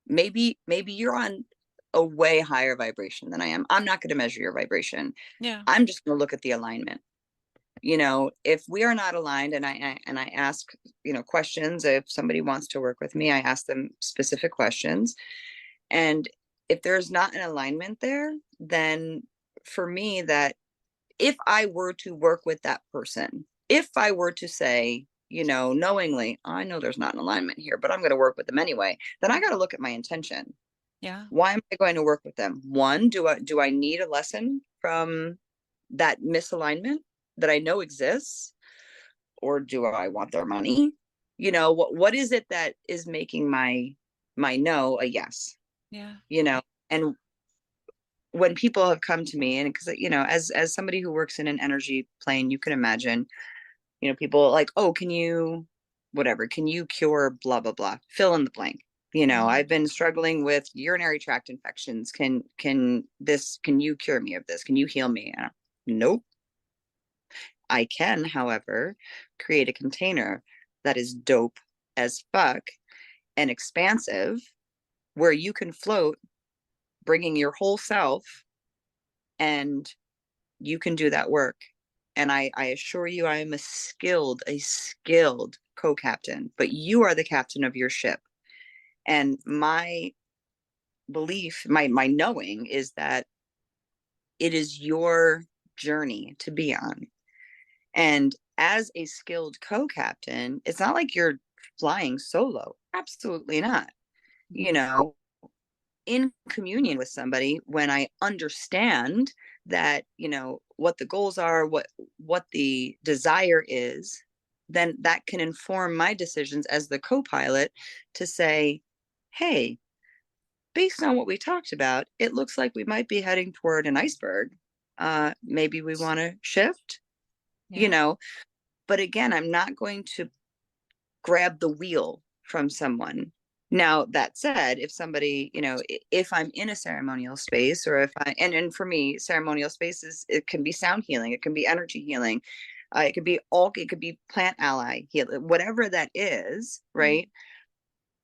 maybe you're on a way higher vibration than I am. I'm not going to measure your vibration. Yeah. I'm just going to look at the alignment. If we are not aligned, and I ask, questions. If somebody wants to work with me, I ask them specific questions. And if there's not an alignment there, then for me, that if I were to work with that person, if I were to say, knowingly, I know there's not an alignment here, but I'm going to work with them anyway, then I got to look at my intention. Yeah. Why am I going to work with them? One, do I need a lesson from that misalignment that I know exists? Or do I want their money? What is it that is making my no a yes? Yeah. And when people have come to me, and because as somebody who works in an energy plane, you can imagine, people like, oh, can you cure blah blah blah, fill in the blank. I've been struggling with urinary tract infections. Can you cure me of this? Can you heal me? Nope. I can, however, create a container that is dope as fuck and expansive, where you can float, bringing your whole self, and you can do that work. And I assure you, I am a skilled co-captain, but you are the captain of your ship. And my belief, my knowing is that it is your journey to be on. And as a skilled co-captain, it's not like you're flying solo. Absolutely not. In communion with somebody, when I understand that, what the goals are, what the desire is, then that can inform my decisions as the co-pilot to say, hey, based on what we talked about, it looks like we might be heading toward an iceberg. Maybe we want to shift, but again, I'm not going to grab the wheel from someone. Now, that said, if somebody, if I'm in a ceremonial space, or if and for me, ceremonial spaces, it can be sound healing, it can be energy healing, it could be plant ally healing, whatever that is, right?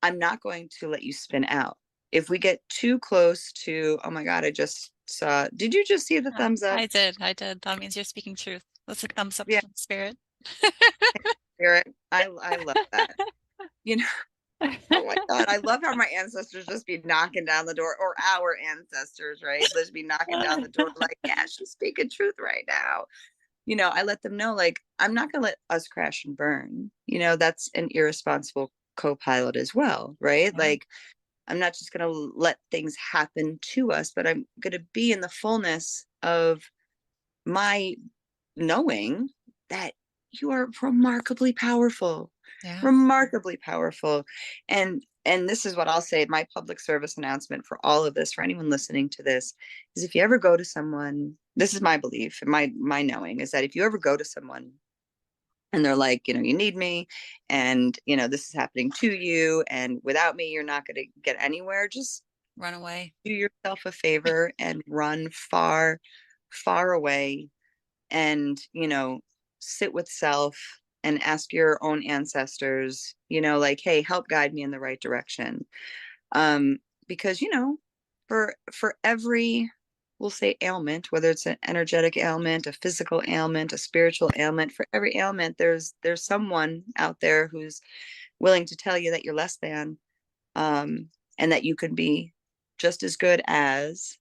I'm not going to let you spin out. If we get too close to, oh my God, I just saw, did you just see the thumbs up? I did. That means you're speaking truth. That's a thumbs up from spirit. Spirit. I love that. Oh my God, I love how my ancestors just be knocking down the door, or our ancestors, right? Let's be knocking down the door like, yeah, she's speaking truth right now. I let them know, like, I'm not going to let us crash and burn. That's an irresponsible co-pilot as well, right? Yeah. Like, I'm not just going to let things happen to us, but I'm going to be in the fullness of my knowing that you are remarkably powerful. Yeah. Remarkably powerful. And this is what I'll say, my public service announcement for all of this, for anyone listening to this, is if you ever go to someone, this is my belief and my knowing, is that if you ever go to someone and they're like, you need me, and this is happening to you, and without me you're not going to get anywhere, just run away. Do yourself a favor and run far, far away, and sit with self and ask your own ancestors, like, hey, help guide me in the right direction. Because for every, we'll say, ailment, whether it's an energetic ailment, a physical ailment, a spiritual ailment, for every ailment there's someone out there who's willing to tell you that you're less than, and that you can be just as good as,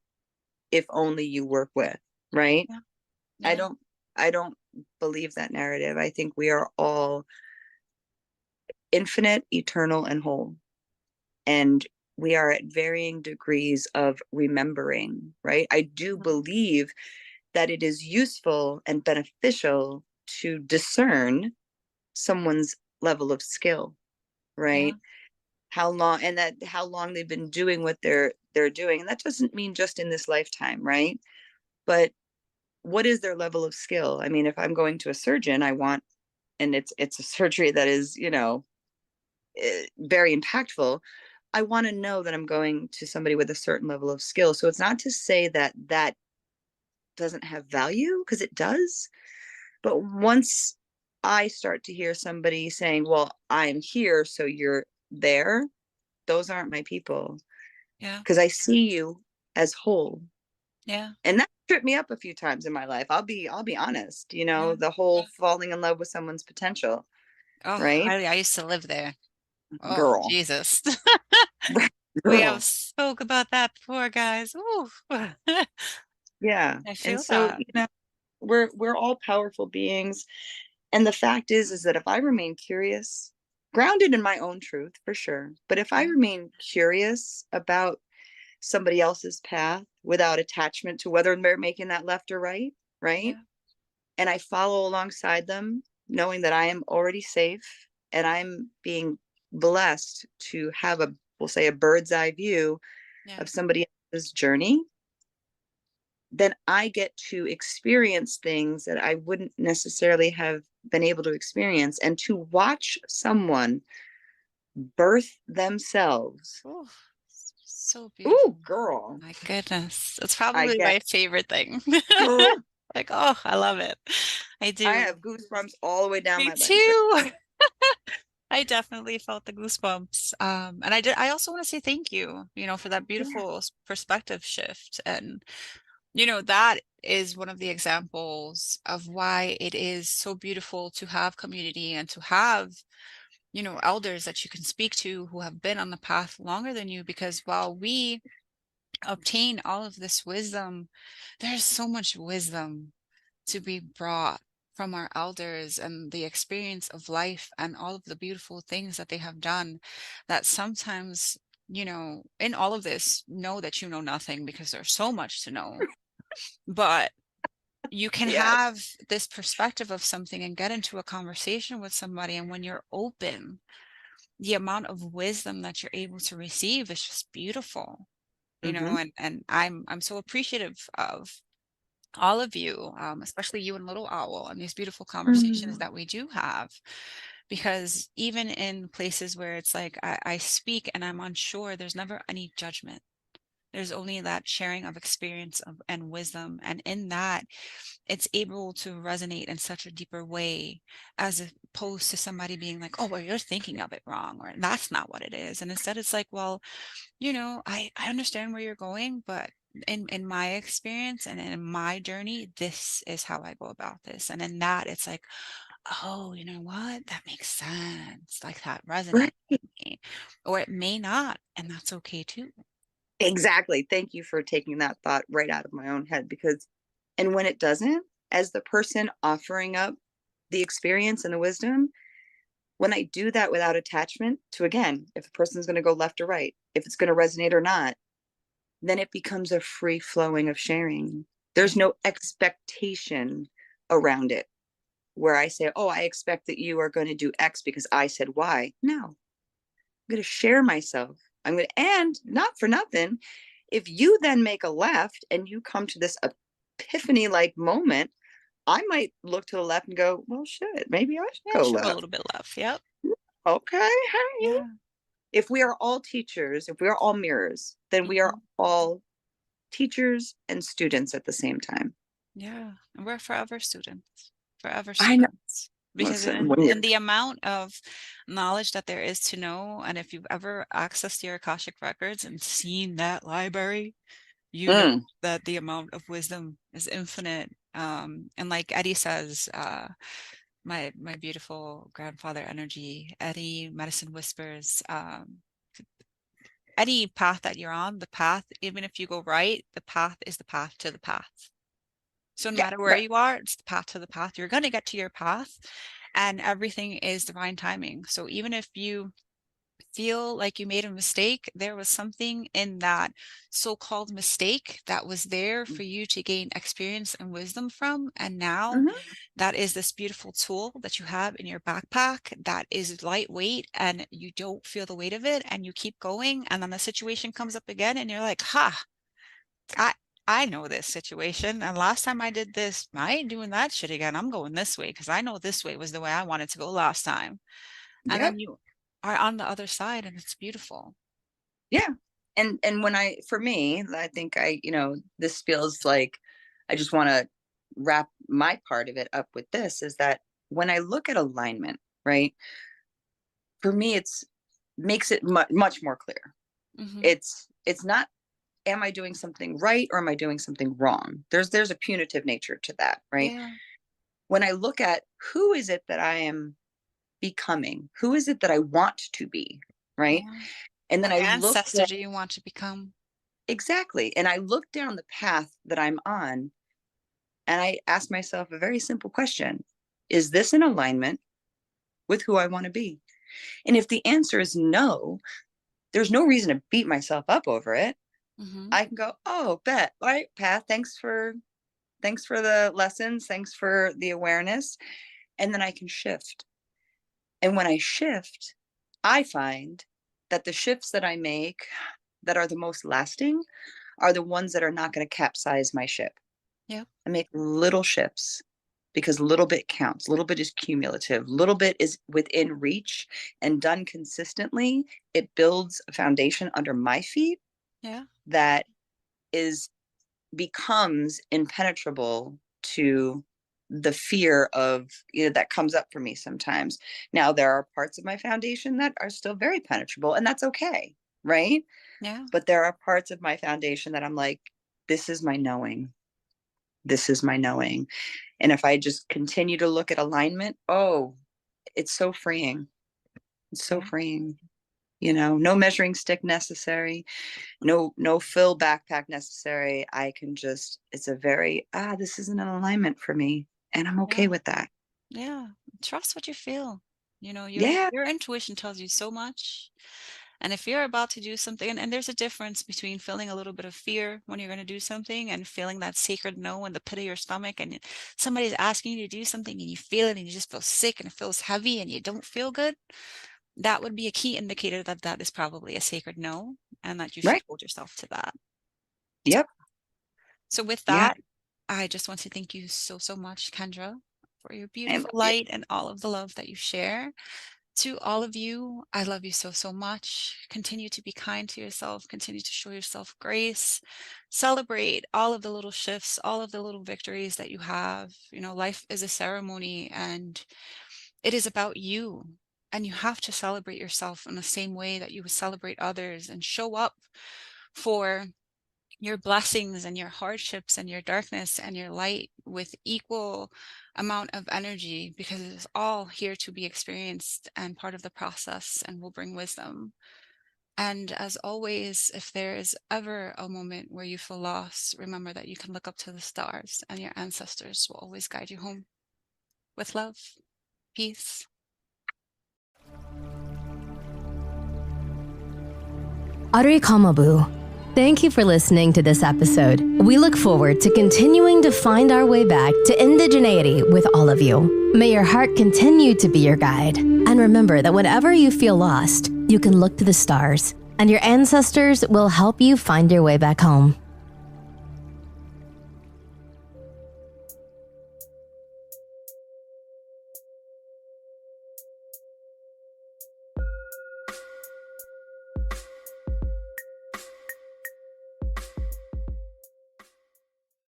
if only you work with, right? Yeah. Yeah. I don't believe that narrative. I think we are all infinite, eternal, and whole. And we are at varying degrees of remembering, right? I do believe that it is useful and beneficial to discern someone's level of skill, right? Yeah. How long they've been doing what they're doing. And that doesn't mean just in this lifetime, right? But what is their level of skill? I mean, if I'm going to a surgeon, I want, and it's a surgery that is, very impactful, I want to know that I'm going to somebody with a certain level of skill. So it's not to say that that doesn't have value, because it does. But once I start to hear somebody saying, well, I'm here, so you're there, those aren't my people. Yeah. Because I see you as whole. Yeah. And that tripped me up a few times in my life. I'll be honest, you know, Yeah. the whole falling in love with someone's potential, Oh, right? I used to live there. Oh, Girl. Jesus. We have Girl. spoke about that before, guys. Ooh. Yeah. I And feel so, that. you know, we're all powerful beings. And the fact is that if I remain curious, grounded in my own truth for sure, but if I Yeah. remain curious about somebody else's path without attachment to whether they're making that left or right, right? Yeah. And I follow alongside them, knowing that I am already safe and I'm being blessed to have a, we'll say, a bird's eye view Yeah. of somebody else's journey, then I get to experience things that I wouldn't necessarily have been able to experience. And to watch someone birth themselves. Ooh, so Ooh, beautiful. girl. My goodness. It's I probably get, my favorite thing. girl, Like, oh, I love it. I I do. have goosebumps all the way down Me my legs. Right? too. I definitely felt the goosebumps. And I also want to say thank you, for that Yeah. beautiful perspective shift. And, that is one of the examples of why it is so beautiful to have community and to have, elders that you can speak to who have been on the path longer than you, because while we obtain all of this wisdom, there's so much wisdom to be brought from our elders and the experience of life and all of the beautiful things that they have done, that sometimes, in all of this, know that you know nothing because there's so much to know. But you can Yes. have this perspective of something and get into a conversation with somebody, and when you're open, the amount of wisdom that you're able to receive is just beautiful. Mm-hmm. And I'm so appreciative of all of you, especially you and Little Owl, and these beautiful conversations Mm. that we do have. Because even in places where it's like I speak and I'm unsure, there's never any judgment. There's only that sharing of experience and wisdom. And in that, it's able to resonate in such a deeper way, as opposed to somebody being like, oh, well, you're thinking of it wrong, or that's not what it is. And instead, it's like, well, I understand where you're going, but in my experience and in my journey, this is how I go about this. And in that, it's like, oh, you know what? That makes sense. Like that resonates Right. with me. Or it may not, and that's okay too. Exactly. Thank you for taking that thought right out of my own head because, and when it doesn't, as the person offering up the experience and the wisdom, when I do that without attachment to, again, if a person's going to go left or right, if it's going to resonate or not, then it becomes a free flowing of sharing. Yeah. There's no expectation around it where I say, oh, I expect that you are going to do X because I said Y. No, I'm going to share myself. I'm going to, and not for nothing, if you then make a left and you come to this epiphany like moment, I might look to the left and go, well, shit, maybe I should Yeah, go should go a left. little bit left. Yep. Okay. Hey. Yeah. If we are all teachers, if we are all mirrors, then we are Mhm. all teachers and students at the same time. Yeah. And we're forever students, forever I know. students. Because Listen, in, when you're, in the amount of knowledge that there is to know, and if you've ever accessed your Akashic records and seen that library, you know mm, that the amount of wisdom is infinite. And like Eddie says, my beautiful grandfather energy, Eddie Medicine Whispers, any path that you're on, the path, even if you go right, the path is the path to the path. So no yeah, matter where right. you are, it's the path to the path. You're going to get to your path, and everything is divine timing. So even if you feel like you made a mistake, there was something in that so-called mistake that was there for you to gain experience and wisdom from. And now Mm-hmm. that is this beautiful tool that you have in your backpack that is lightweight and you don't feel the weight of it, and you keep going. And then the situation comes up again and you're like, ha, I I know this situation. And last time I did this, I ain't doing that shit again. I'm going this way because I know this way was the way I wanted to go last time. And Yep. then you are on the other side and it's beautiful. Yeah. And when I, for me, I think this feels like I just want to wrap my part of it up with this is that when I look at alignment, right, for me, it's makes it much more clear. Hmm. It's not am I doing something right or am I doing something wrong? There's a punitive nature to that, right? Yeah. When I look at who is it that I am becoming, who is it that I want to be, right? Yeah. And then What I look ancestor at, do you want to become? exactly, and I look down the path that I'm on, and I ask myself a very simple question: is this in alignment with who I want to be? And if the answer is no, there's no reason to beat myself up over it. Mm-hmm. I can go, oh, bet, all right, Pat, thanks for the lessons, thanks for the awareness, and then I can shift. And when I shift, I find that the shifts that I make that are the most lasting are the ones that are not going to capsize my ship. Yeah. I make little shifts because little bit counts. Little bit is cumulative. Little bit is within reach, and done consistently, it builds a foundation under my feet Yeah. that is becomes impenetrable to the fear of, that comes up for me sometimes. Now there are parts of my foundation that are still very penetrable, and that's okay, right? Yeah. But there are parts of my foundation that I'm like, this is my knowing. This is my knowing. And if I just continue to look at alignment, oh, it's so freeing. It's so Yeah. freeing. No measuring stick necessary, no fill backpack necessary. I can just, it's a very, this isn't an alignment for me. And I'm okay Yeah. with that. Yeah. Trust what you feel. Yeah. Your intuition tells you so much. And if you're about to do something, and there's a difference between feeling a little bit of fear when you're going to do something and feeling that sacred no in the pit of your stomach, and somebody's asking you to do something and you feel it and you just feel sick and it feels heavy and you don't feel good, that would be a key indicator that that is probably a sacred no and that you should Right. hold yourself to that. Yep. So with Yeah. that, I just want to thank you so, so much, Kendra, for your And beautiful light and all of the love that you share. To all of you, I love you so, so much. Continue to be kind to yourself. Continue to show yourself grace. Celebrate all of the little shifts, all of the little victories that you have. Life is a ceremony and it is about you. And you have to celebrate yourself in the same way that you would celebrate others and show up for your blessings and your hardships and your darkness and your light with equal amount of energy, because it's all here to be experienced and part of the process and will bring wisdom. And as always, if there is ever a moment where you feel lost, remember that you can look up to the stars and your ancestors will always guide you home. With love, peace. Ari Kamabu. Thank you for listening to this episode. We look forward to continuing to find our way back to indigeneity with all of you. May your heart continue to be your guide. And remember that whenever you feel lost, you can look to the stars, and your ancestors will help you find your way back home.